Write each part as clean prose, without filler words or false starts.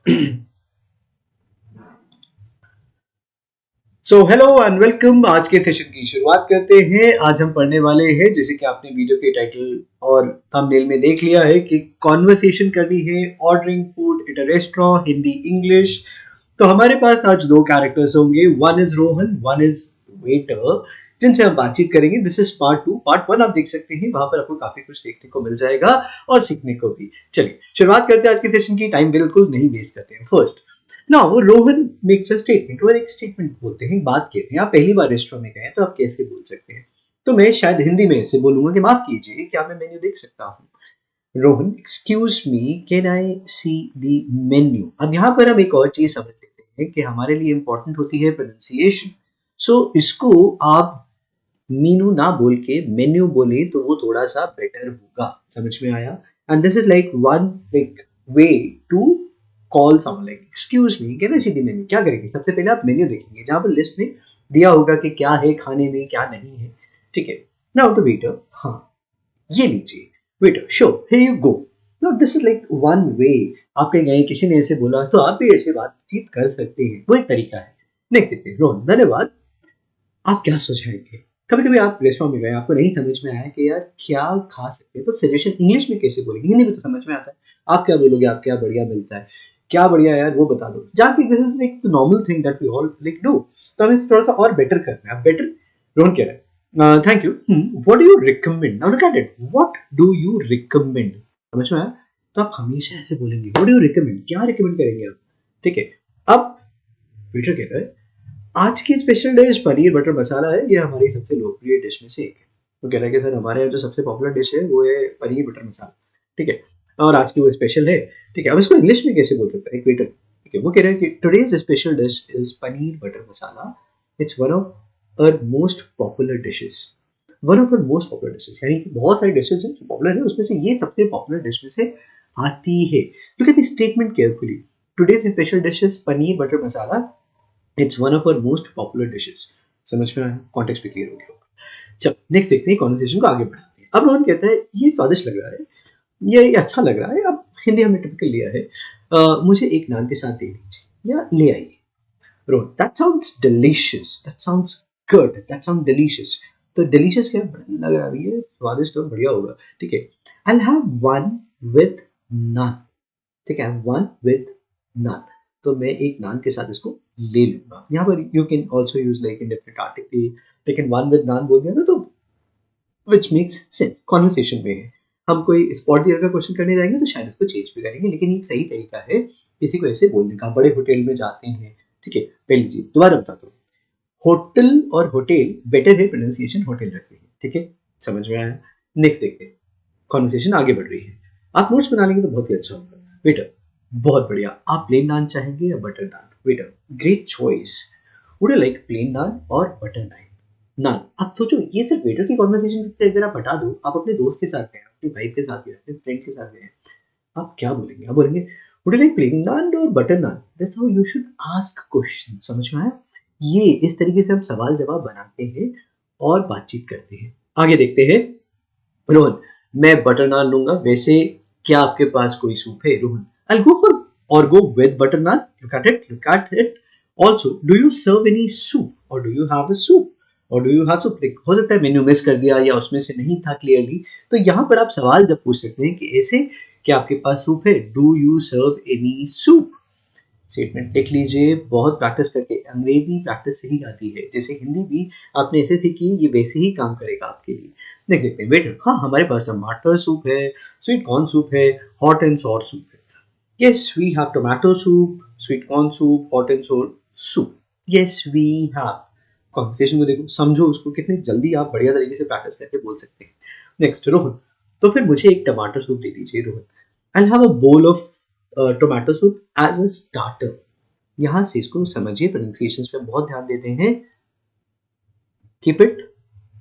So hello and welcome. आज के session की शुरुआत करते हैं। आज हम पढ़ने वाले हैं, जैसे कि आपने वीडियो के टाइटल और थंबनेल में देख लिया है, कि कॉन्वर्सेशन करनी है ordering food at a restaurant, Hindi English. तो हमारे पास आज दो कैरेक्टर्स होंगे, one is Rohan, one is waiter, जिनसे हम बातचीत करेंगे। This is part two. Part one आप देख सकते हैं, वहां पर आपको काफी कुछ देखने को मिल जाएगा और सीखने को भी। चलिए शुरुआत करते हैं आज के सेशन की। टाइम बिल्कुल नहीं वेस्ट करते हैं। First now Rohan makes a statement, और एक स्टेटमेंट बोलते हैं, बात कहते हैं। आप पहली बार रेस्टोरेंट में गए हैं तो आप कैसे बोल सकते हैं? तो मैं शायद हिंदी में ऐसे बोलूंगा कि माफ कीजिए, क्या मैं मेन्यू देख सकता हूँ? Rohan, excuse me, can I see the menu? अब यहाँ पर हम एक और चीज समझ लेते हैं कि हमारे लिए इंपॉर्टेंट होती है प्रोनाउंसिएशन। सो इसको आप मीनू ना बोल के मेन्यू बोले तो वो थोड़ा सा बेटर होगा। समझ में आया? And this is like one like way to call someone, like excuse me, can I see the menu? क्या करेंगे? सबसे पहले आप मेन्यू देखेंगे, जहां पर लिस्ट में दिया होगा कि क्या है खाने में, क्या नहीं है। ठीक है। नाउ द वेटर, हाँ ये लीजिए। Waiter, show here you go. Now this is like one way. आप कहीं गए, किसी ने ऐसे बोला तो आप भी ऐसे बातचीत कर सकते हैं, वो एक तरीका है। नेक्स्ट देखते हैं। रोहन, धन्यवाद, आप क्या सुझाएंगे? कभी कभी आप रेस्टोरेंट में गए, आपको नहीं समझ में आया कि यार क्या खा सकते हैं, तो सजेशन इंग्लिश में कैसे बोलेंगे? हिंदी में तो समझ में आता है। आप क्या बोलोगे? आप क्या बढ़िया मिलता है, क्या बढ़िया यार वो बता दो जाके। This is like the normal thing that we all like do. तो हमें थोड़ा सा और बेटर करना है। बेटर। रोहन कह रहा है thank you, what do you recommend? Now look at it, what do you recommend? समझ में आया? तो आप हमेशा ऐसे बोलेंगे, व्हाट डू यू रिकमेंड, क्या रिकमेंड करेंगे आप? ठीक है। अब वेटर कहता है, आज की स्पेशल डिश पनीर बटर मसाला है, ये हमारी सबसे लोकप्रिय डिश में से एक है। तो कह रहा है कि सर हमारे यहाँ जो सबसे पॉपुलर डिश है वो है पनीर बटर मसाला। ठीक है। और आज की वो स्पेशल है। ठीक है। अब इसको इंग्लिश में कैसे बोल सकता है एक वेटर? ठीक है। वो कह रहा है कि today's special dish is paneer butter masala. It's one of our most popular dishes. One of our most popular dishes, यानी कि बहुत सारी डिशेज हैं जो पॉपुलर है, उसमें से ये सबसे पॉपुलर डिश में से आती है। Look at the statement carefully. Today's special dish is paneer butter masala. It's one of our most popular dishes. समझ में आया? कॉन्टेक्स्ट भी क्लियर हो गया होगा। चल नेक्स्ट देखते हैं, कॉन्वर्सेशन को आगे बढ़ाते हैं। अब रोहन कहता है, ये स्वादिष्ट लग रहा है, ये अच्छा लग रहा है। अब हिंदी हमने टिपिकल लिया है, मुझे एक नान के साथ दे दीजिए या ले आइए। Rohan, that sounds delicious, that sounds good, that sound delicious. तो डिलीशियस क्या लग रहा है? ये स्वादिष्ट और बढ़िया होगा। ठीक है। आई हैव वन विथ नान। ठीक है, वन विद नान। तो मैं एक नान के साथ इसको ले लूंगा। यहाँ पर you can also use like in different article, लेकिन वन विद नान बोल दिया ना, तो विच मेक्स सेंस। कॉन्वर्सेशन में है, हम कोई स्पॉट दियर का क्वेश्चन करने जाएंगे तो शायद इसको चेंज भी करेंगे, लेकिन एक सही तरीका है किसी को ऐसे बोलने का। बड़े होटल में जाते हैं, ठीक है, पहली चीज दोबारा बताता हूँ, होटल और होटल बेटर है, प्रोनाउंसिएशन होटल रखते हैं। ठीक है, समझ में आया? नेक्स्ट देखते हैं, कॉन्वर्सेशन आगे बढ़ रही है। आप नोट्स बना लेंगे तो बहुत ही अच्छा होगा। वेटर, बहुत बढ़िया, आप प्लेन नान चाहेंगे या butter naan? Waiter, great choice, would you like plain naan और बटर नान? नान। आप सोचो, ये सिर्फ वेटर की कॉन्वर्सेशन से अगर आप हटा दो, आप अपने दोस्त के साथ गए, अपनी वाइफ के साथ गए, अपने फ्रेंड के साथ गए, आप क्या बोलेंगे? आप बोलेंगे would you like plain naan और butter naan? That's how you should ask question. समझ में आया? ये इस तरीके से हम सवाल जवाब बनाते हैं और बातचीत करते हैं। आगे देखते हैं। रोहन, मैं बटर नान लूंगा, वैसे क्या आपके पास कोई सूप है? Rohan, I'll go for or go with butter naan. Look at it. Look at it. Also, do you serve any soup or do you have a soup? और डू यू हैव सूप? हो सकता है menu miss कर दिया या उसमें से नहीं था क्लियरली, तो यहाँ पर आप सवाल जब पूछ सकते हैं कि ऐसे क्या आपके पास सूप है? Do you serve any soup? Statement लिख लीजिए। बहुत प्रैक्टिस करके अंग्रेजी प्रैक्टिस से ही आती है, जैसे हिंदी भी आपने ऐसे सीखी, ये वैसे ही काम करेगा आपके लिए। देख लेते हैं। वेटर, हाँ हमारे पास टमाटर सूप है, स्वीट कॉर्न सूप है, हॉट एंड सॉर सूप है। Yes we have tomato soup, sweet corn soup, hot and sour soup. Yes we have. Conversation को देखो, समझो उसको, कितनी जल्दी आप बढ़िया तरीके से प्रैक्टिस करके बोल सकते हैं। नेक्स्ट रोहन, तो फिर मुझे एक टमाटर सूप दे दीजिए। रोहन, आई have a bowl of tomato soup as a starter. यहाँ से इसको समझिए, प्रोनाउंसिएशंस पे बहुत ध्यान देते हैं। कीप इट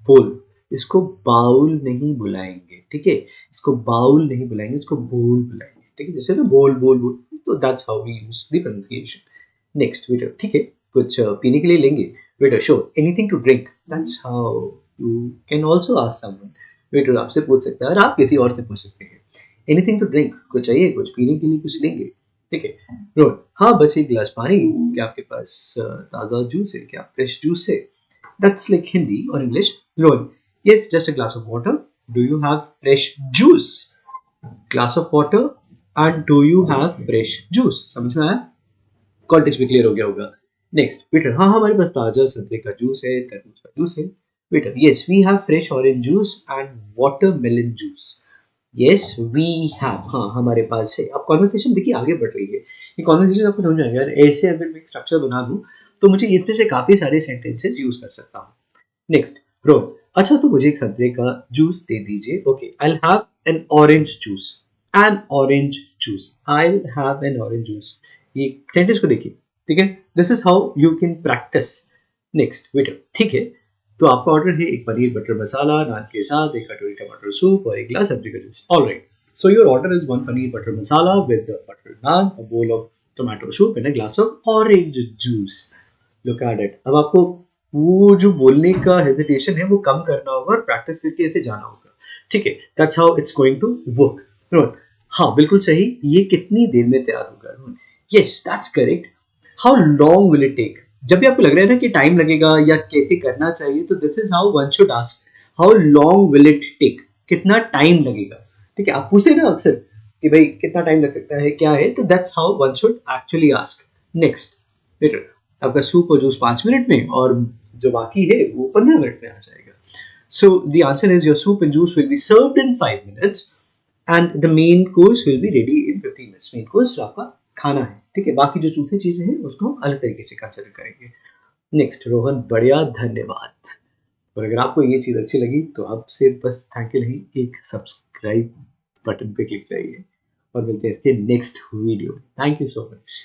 बोल, इसको बाउल नहीं बुलाएंगे। ठीक है, इसको बाउल नहीं बुलाएंगे, इसको बोल बुलाएंगे। ठीक है, जैसे ना बोल बोल बोल, तो that's how we use the pronunciation. Next waiter, ठीक है, कुछ पीने के लिए लेंगे? Waiter, sure, anything to drink? That's how you can also ask someone. Waiter आपसे पूछ सकता है और आप किसी और से पूछ सकते हैं। एनीथिंग टू ड्रिंक, कुछ चाहिए, कुछ पीने के लिए कुछ लेंगे? ठीक है। रोहन, हाँ बस एक गिलास पानी, क्या आपके पास ताज़ा जूस है, क्या फ्रेश जूस है? दैट्स लाइक हिंदी और English. Rohan, yes just a glass of water, do you have fresh juice? Glass of water and do you have fresh juice, समझ में आया? कॉन्टेक्स्ट भी क्लियर हो गया होगा। नेक्स्ट वेटर, हाँ हमारे पास ताजा संतरे का जूस है, तरबूज का जूस है। Waiter, yes we have fresh orange juice and watermelon juice. Yes we have, हाँ हमारे पास है। अब कॉन्वर्सेशन देखिए आगे बढ़ रही है, ये कॉन्वर्सेशन आपको समझ आएगा यार। ऐसे अगर मैं स्ट्रक्चर बना दूं तो मुझे इसमें से काफी सारे सेंटेंसेस यूज कर सकता हूँ। नेक्स्ट, रोहन, अच्छा तो मुझे एक संतरे का जूस दे दीजिए। Okay, I have an orange juice, N orange juice, I have an orange juice. ये सेंटेंस को देखिए, ठीक है। This is how you can practice. Next waiter, ठीक है, तो आपका ऑर्डर है एक पनीर बटर मसाला नान के साथ, एक कटोरी टमाटर सूप और एक गिलास सब्जी का juice. Alright, so your order is one paneer butter masala with butter naan, a bowl of tomato soup and a glass of orange juice. Look at it. अब आपको वो जो बोलने का हेजिटेशन है वो कम करना होगा और प्रैक्टिस करके ऐसे जाना होगा, ठीक है। That's how it's going to work. हाँ बिल्कुल सही, ये कितनी देर में तैयार होगा? Yes that's correct. How long will it take? जब भी आपको लग रहा है ना कि टाइम लगेगा या कैसे करना चाहिए, तो this is how one should ask, how long will it take, कितना टाइम लगेगा? ठीक है, आप पूछते हैं ना अक्सर कि भाई कितना टाइम लग सकता है, क्या है, तो that's how one should actually ask. Next better, आपका सूप और जूस 5 मिनट में और जो बाकी है वो 15 मिनट में आ जाएगा। So the answer is your soup and juice will be served in 5 minutes and the main course will be ready in 15 minutes. Main course जो आपका खाना है, ठीक है, बाकी जो चूथे चीजें हैं उसको हम अलग तरीके से कंसिडर करेंगे। नेक्स्ट रोहन, बढ़िया, धन्यवाद। और अगर आपको ये चीज अच्छी लगी तो आपसे बस थैंक यू नहीं, एक सब्सक्राइब बटन पे क्लिक चाहिए। और मिलते हैं इसके next video. Thank you so much.